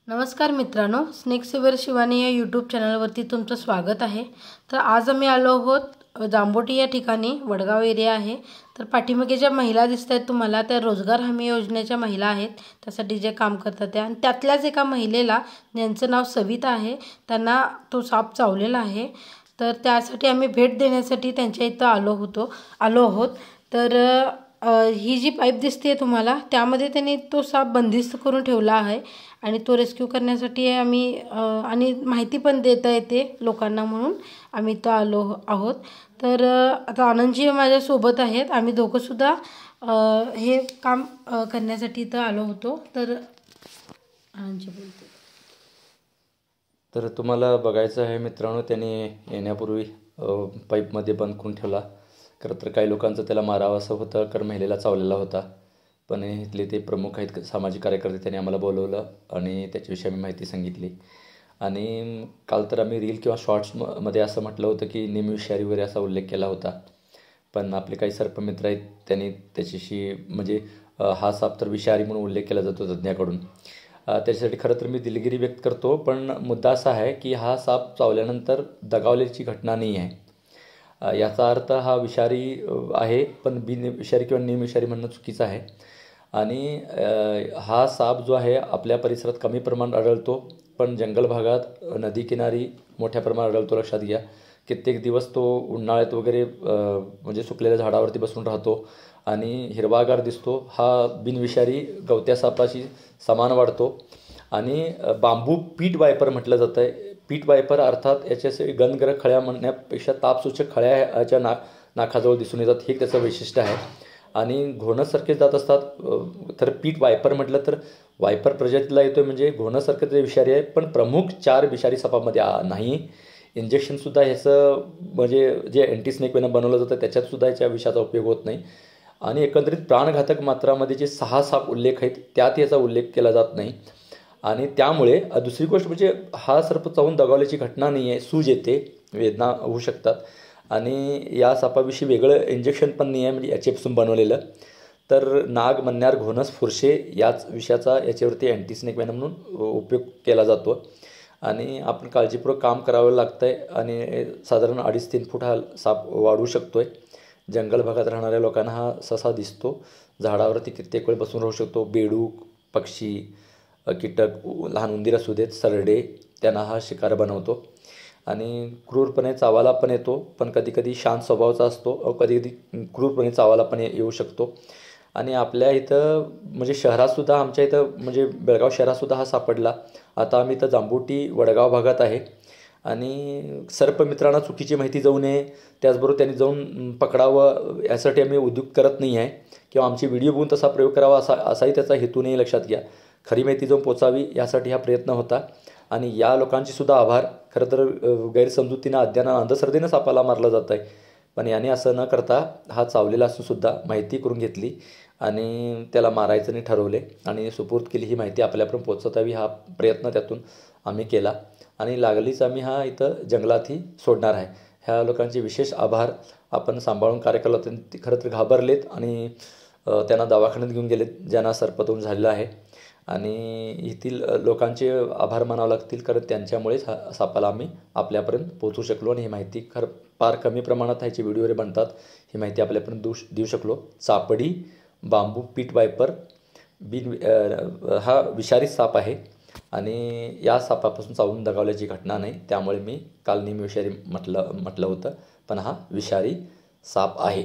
नमस्कार मित्रांनो, snake saver Shivani या यूट्यूब चॅनलवरती तुमचं स्वागत आहे। तर आज आम्ही आलो आहोत जांबोटी या ठिकाणी, वडगाव एरिया आहे। तर पाठीमागे ज्या महिला दिसत आहेत तुम्हाला त्या रोजगार हमी योजनेच्या महिला आहेत, त्यासाठी जे काम करतात त्या, आणि त्यातल्याच एका महिलेला ज्यांचं नाव सविता आहे त्यांना तो साप चावलेला आहे। तर त्यासाठी आम्ही भेट देण्यासाठी त्यांच्या इथं आलो आहोत। तर ही जी पाईप दिसते तुम्हाला त्यामध्ये त्यांनी तो साप बंदिस्त करून ठेवला आहे आणि तो रेस्क्यू करण्यासाठी आम्ही आणि माहिती पण देता येते लोकांना म्हणून आम्ही इथं आलो आहोत। तर आता आनंदजी माझ्या सोबत आहेत, आम्ही दोघं सुद्धा हे काम करण्यासाठी इथं आलो होतो। तर आनंदजी बोलते। तर तुम्हाला बघायचं आहे मित्रांनो, त्याने येण्यापूर्वी पाईपमध्ये बंद करून ठेवला। खरं तर काही लोकांचं त्याला मारावं असं होतं, कारण महिलेला चावलेला होता। पण इथले ते प्रमुख आहेत सामाजिक कार्यकर्ते, त्यांनी आम्हाला बोलवलं आणि त्याच्याविषयी आम्ही माहिती सांगितली। आणि काल तर आम्ही रील किंवा शॉर्ट्समध्ये असं म्हटलं होतं की निमविषारी वगैरे असा उल्लेख केला होता। पण आपले काही सर्पमित्र आहेत त्यांनी त्याच्याशी म्हणजे हा साप तर विषारी म्हणून उल्लेख केला जातो तज्ज्ञाकडून। त्याच्यासाठी खरं तर मी दिलगिरी व्यक्त करतो, पण मुद्दा असा आहे की हा साप चावल्यानंतर दगावल्याची घटना नाही आहे। याचा अर्थ हा विषारी आहे, पण विषारी किंवा निमविषारी म्हणणं चुकीचं आहे। आणि हा साप जो आहे आपल्या परिसरात कमी प्रमाणात आढळतो, पण जंगल भागात नदीकिनारी मोठ्या प्रमाणात आढळतो। लक्षात घ्या, कित्येक दिवस तो उन्हाळ्यात वगैरे म्हणजे सुकलेल्या झाडावरती बसून राहतो आणि हिरवागार दिसतो। हा बिनविषारी गवत्या सापाशी समान वाढतो आणि बांबू पीट वायपर म्हटलं जातं आहे। पीट वायपर अर्थात याच्याचे गनग्र खळ्या म्हणण्यापेक्षा तापसूचक खळ्या याच्या नाकाजवळ दिसून येतात, हे त्याचं वैशिष्ट्य आहे। आणि घोणसारखे जात असतात। तर पीट वायपर म्हटलं तर वायपर प्रजातीला येतो, म्हणजे घोणसारखं जे विषारी आहे, पण प्रमुख 4 विषारी सापामध्ये नाही। इंजेक्शनसुद्धा ह्याचं म्हणजे जे अँटीस्नेक वेनम बनवलं जातं त्याच्यातसुद्धा याच्या विषाचा उपयोग होत नाही। आणि एकंदरीत प्राणघातक मात्रामध्ये जे 6 साप उल्लेख आहेत त्यात याचा उल्लेख केला जात नाही। आणि त्यामुळे दुसरी गोष्ट म्हणजे हा सर्प चावून दगावल्याची घटना नाही आहे। सूज येते, वेदना होऊ शकतात आणि या सापाविषयी वेगळं इंजेक्शन पण नाही आहे, म्हणजे याच्यापासून बनवलेलं। तर नाग, मण्यार, घोणस, फुरशे याच विषयाचा याच्यावरती अँटीस्नेक वेनम म्हणून उपयोग केला जातो। आणि आपण काळजीपूर्वक काम करावं लागतं आहे आणि साधारण 2.5-3 फूट हा साप वाढू शकतो आहे। जंगल भागात राहणाऱ्या लोकांना हा ससा दिसतो, झाडावरती कित्येक वेळ बसून राहू शकतो। बेडूक, पक्षी, कीटक, लहान उंदीर असू देत, सरडे, त्यांना हा शिकार बनवतो आणि क्रूरपणे चावायला पण येतो, पण कधीकधी शांत स्वभावाचा असतो, कधीकधी क्रूरपणे चावायला पण येऊ शकतो। आणि आपल्या इथं म्हणजे शहरातसुद्धा, आमच्या इथं म्हणजे बेळगाव शहरातसुद्धा हा सापडला। आता आम्ही इथं जांबोटी वडगाव भागात आहे आणि सर्पमित्रांना चुकीची माहिती जाऊ नये, त्याचबरोबर त्यांनी जाऊन पकडावं यासाठी आम्ही उद्योग करत नाही आहे किंवा आमची व्हिडिओ बघून तसा प्रयोग करावा असाही त्याचा हेतू नाही, लक्षात घ्या। खरी माहिती जाऊन पोचावी यासाठी हा प्रयत्न होता आणि या लोकांचीसुद्धा आभार। खरं तर गैरसमजुतीनं, अज्ञानानं, अंधश्रद्धेनं सापाला मारलं जातं आहे, पण याने असं न करता हा चावलेला असूनसुद्धा माहिती करून घेतली आणि त्याला मारायचं नाही ठरवले आणि सुपूर्द केली। ही माहिती आपल्यापर्यंत पोचवतावी हा प्रयत्न त्यातून आम्ही केला आणि लागलीच आम्ही हा इथं जंगलातही सोडणार आहे। ह्या लोकांचे विशेष आभार। आपण सांभाळून कार्य केलं होतं। ते खरं तर घाबरलेत आणि त्यांना दवाखान्यात घेऊन गेलेत, ज्यांना सर्पदंश झालेला आहे। आणि येथील लोकांचे आभार मानावे लागतील, कारण त्यांच्यामुळेच हा सापाला आम्ही आपल्यापर्यंत पोचवू शकलो आणि ही माहिती फार कमी प्रमाणात ह्याचे व्हिडिओ वगैरे बनतात, ही माहिती आपल्यापर्यंत देऊ शकलो। चापडी बांबू पीट वायपर हा विषारी साप आहे आणि या सापापासून चावून दगावल्याची घटना नाही, त्यामुळे मी काल निमविषारी म्हटलं होतं, पण हा विषारी साप आहे।